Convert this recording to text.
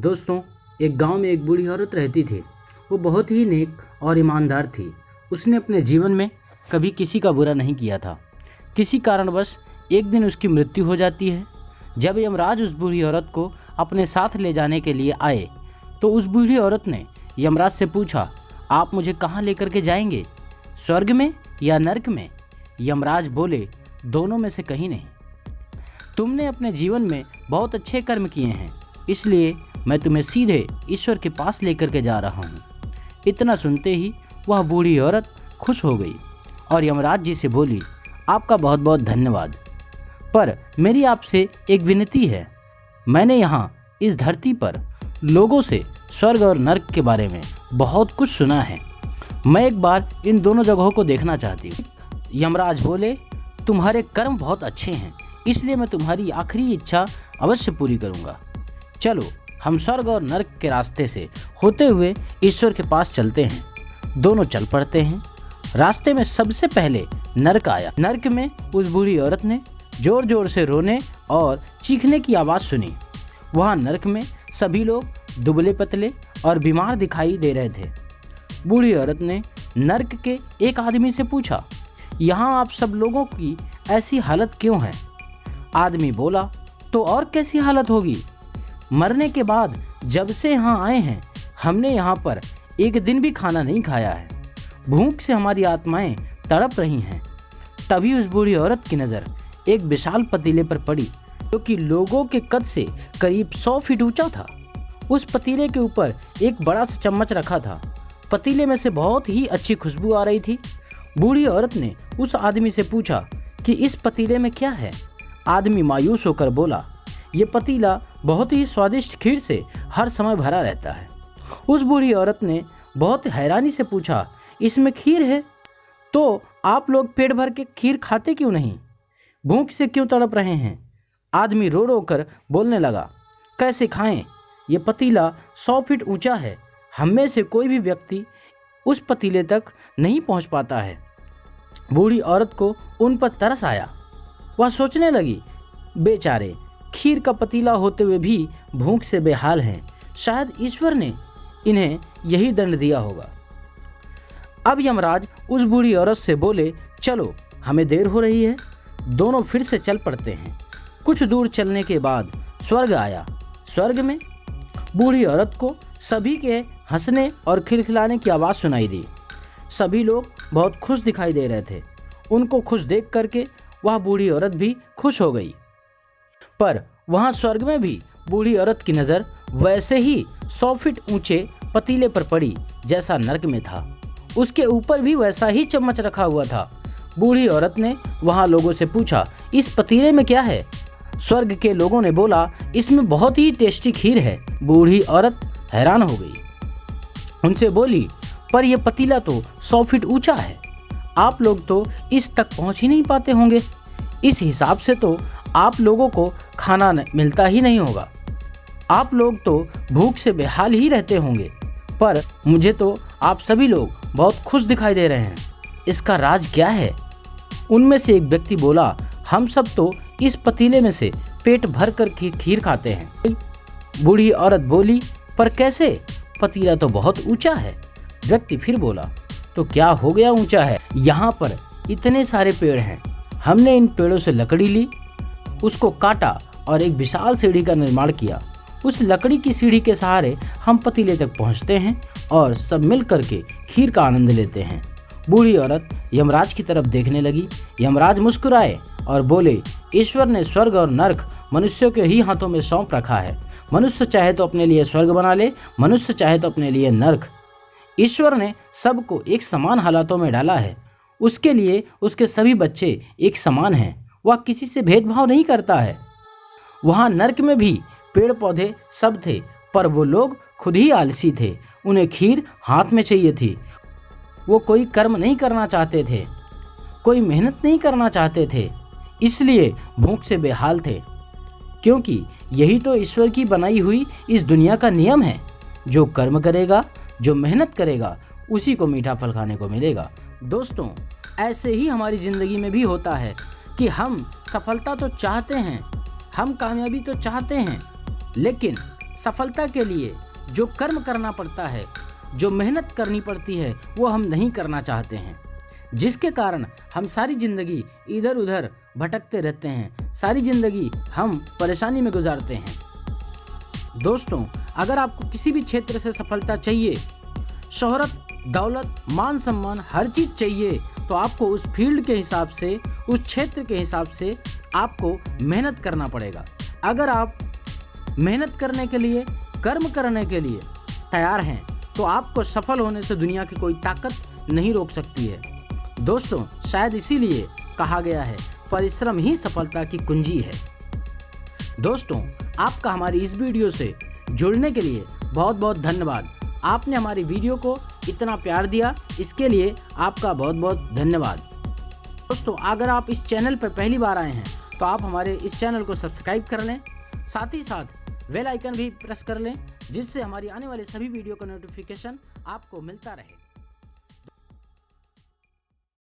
दोस्तों, एक गांव में एक बूढ़ी औरत रहती थी। वो बहुत ही नेक और ईमानदार थी। उसने अपने जीवन में कभी किसी का बुरा नहीं किया था। किसी कारणवश एक दिन उसकी मृत्यु हो जाती है। जब यमराज उस बूढ़ी औरत को अपने साथ ले जाने के लिए आए तो उस बूढ़ी औरत ने यमराज से पूछा, आप मुझे कहाँ लेकर के जाएंगे, स्वर्ग में या नरक में? यमराज बोले, दोनों में से कहीं नहीं। तुमने अपने जीवन में बहुत अच्छे कर्म किए हैं, इसलिए मैं तुम्हें सीधे ईश्वर के पास लेकर के जा रहा हूँ। इतना सुनते ही वह बूढ़ी औरत खुश हो गई और यमराज जी से बोली, आपका बहुत बहुत धन्यवाद, पर मेरी आपसे एक विनती है। मैंने यहाँ इस धरती पर लोगों से स्वर्ग और नरक के बारे में बहुत कुछ सुना है। मैं एक बार इन दोनों जगहों को देखना चाहती हूँ। यमराज बोले, तुम्हारे कर्म बहुत अच्छे हैं, इसलिए मैं तुम्हारी आखिरी इच्छा अवश्य पूरी करूँगा। चलो हम स्वर्ग और नरक के रास्ते से होते हुए ईश्वर के पास चलते हैं। दोनों चल पड़ते हैं। रास्ते में सबसे पहले नरक आया। नरक में उस बूढ़ी औरत ने जोर जोर से रोने और चीखने की आवाज़ सुनी। वहाँ नरक में सभी लोग दुबले पतले और बीमार दिखाई दे रहे थे। बूढ़ी औरत ने नरक के एक आदमी से पूछा, यहाँ आप सब लोगों की ऐसी हालत क्यों है? आदमी बोला, तो और कैसी हालत होगी? मरने के बाद जब से यहाँ आए हैं हमने यहाँ पर एक दिन भी खाना नहीं खाया है। भूख से हमारी आत्माएं तड़प रही हैं। तभी उस बूढ़ी औरत की नज़र एक विशाल पतीले पर पड़ी, जो कि लोगों के कद से करीब 100 फीट ऊंचा था। उस पतीले के ऊपर एक बड़ा सा चम्मच रखा था। पतीले में से बहुत ही अच्छी खुशबू आ रही थी। बूढ़ी औरत ने उस आदमी से पूछा कि इस पतीले में क्या है? आदमी मायूस होकर बोला, ये पतीला बहुत ही स्वादिष्ट खीर से हर समय भरा रहता है। उस बूढ़ी औरत ने बहुत हैरानी से पूछा, इसमें खीर है तो आप लोग पेट भर के खीर खाते क्यों नहीं? भूख से क्यों तड़प रहे हैं? आदमी रो रो कर बोलने लगा, कैसे खाएं? ये पतीला 100 फीट ऊंचा है। हम में से कोई भी व्यक्ति उस पतीले तक नहीं पहुंच पाता है। बूढ़ी औरत को उन पर तरस आया। वह सोचने लगी, बेचारे खीर का पतीला होते हुए भी भूख से बेहाल हैं। शायद ईश्वर ने इन्हें यही दंड दिया होगा। अब यमराज उस बूढ़ी औरत से बोले, चलो हमें देर हो रही है। दोनों फिर से चल पड़ते हैं। कुछ दूर चलने के बाद स्वर्ग आया। स्वर्ग में बूढ़ी औरत को सभी के हंसने और खिलखिलाने की आवाज़ सुनाई दी। सभी लोग बहुत खुश दिखाई दे रहे थे। उनको खुश देख करके वह बूढ़ी औरत भी खुश हो गई। पर वहाँ स्वर्ग में भी बूढ़ी औरत की नज़र वैसे ही 100 फीट ऊंचे पतीले पर पड़ी जैसा नरक में था। उसके ऊपर भी वैसा ही चम्मच रखा हुआ था। बूढ़ी औरत ने वहाँ लोगों से पूछा, इस पतीले में क्या है? स्वर्ग के लोगों ने बोला, इसमें बहुत ही टेस्टी खीर है। बूढ़ी औरत हैरान हो गई। उनसे बोली, पर यह पतीला तो 100 फीट ऊंचा है। आप लोग तो इस तक पहुँच ही नहीं पाते होंगे। इस हिसाब से तो आप लोगों को खाना मिलता ही नहीं होगा। आप लोग तो भूख से बेहाल ही रहते होंगे। पर मुझे तो आप सभी लोग बहुत खुश दिखाई दे रहे हैं। इसका राज क्या है? उनमें से एक व्यक्ति बोला, हम सब तो इस पतीले में से पेट भर कर खीर खाते हैं। बूढ़ी औरत बोली, पर कैसे? पतीला तो बहुत ऊंचा है। व्यक्ति फिर बोला, तो क्या हो गया ऊंचा है? यहाँ पर इतने सारे पेड़ हैं। हमने इन पेड़ों से लकड़ी ली, उसको काटा और एक विशाल सीढ़ी का निर्माण किया। उस लकड़ी की सीढ़ी के सहारे हम पतीले तक पहुंचते हैं और सब मिल करके खीर का आनंद लेते हैं। बूढ़ी औरत यमराज की तरफ देखने लगी। यमराज मुस्कुराए और बोले, ईश्वर ने स्वर्ग और नरक मनुष्यों के ही हाथों में सौंप रखा है। मनुष्य चाहे तो अपने लिए स्वर्ग बना ले, मनुष्य चाहे तो अपने लिए नरक। ईश्वर ने सबको एक समान हालातों में डाला है। उसके लिए उसके सभी बच्चे एक समान हैं। वह किसी से भेदभाव नहीं करता है। वहाँ नरक में भी पेड़ पौधे सब थे, पर वो लोग खुद ही आलसी थे। उन्हें खीर हाथ में चाहिए थी। वो कोई कर्म नहीं करना चाहते थे, कोई मेहनत नहीं करना चाहते थे, इसलिए भूख से बेहाल थे। क्योंकि यही तो ईश्वर की बनाई हुई इस दुनिया का नियम है। जो कर्म करेगा, जो मेहनत करेगा, उसी को मीठा फल खाने को मिलेगा। दोस्तों, ऐसे ही हमारी ज़िंदगी में भी होता है कि हम सफलता तो चाहते हैं, हम कामयाबी तो चाहते हैं, लेकिन सफलता के लिए जो कर्म करना पड़ता है, जो मेहनत करनी पड़ती है, वो हम नहीं करना चाहते हैं, जिसके कारण हम सारी ज़िंदगी इधर उधर भटकते रहते हैं, सारी ज़िंदगी हम परेशानी में गुजारते हैं। दोस्तों, अगर आपको किसी भी क्षेत्र से सफलता चाहिए, शोहरत, दौलत, मान सम्मान, हर चीज़ चाहिए, तो आपको उस फील्ड के हिसाब से, उस क्षेत्र के हिसाब से आपको मेहनत करना पड़ेगा। अगर आप मेहनत करने के लिए, कर्म करने के लिए तैयार हैं, तो आपको सफल होने से दुनिया की कोई ताकत नहीं रोक सकती है। दोस्तों, शायद इसीलिए कहा गया है, परिश्रम ही सफलता की कुंजी है। दोस्तों, आपका हमारी इस वीडियो से जुड़ने के लिए बहुत बहुत धन्यवाद। आपने हमारी वीडियो को इतना प्यार दिया, इसके लिए आपका बहुत बहुत धन्यवाद। दोस्तों, अगर आप इस चैनल पर पहली बार आए हैं तो आप हमारे इस चैनल को सब्सक्राइब कर लें, साथ ही साथ बेल आइकन भी प्रेस कर लें, जिससे हमारी आने वाले सभी वीडियो का नोटिफिकेशन आपको मिलता रहे।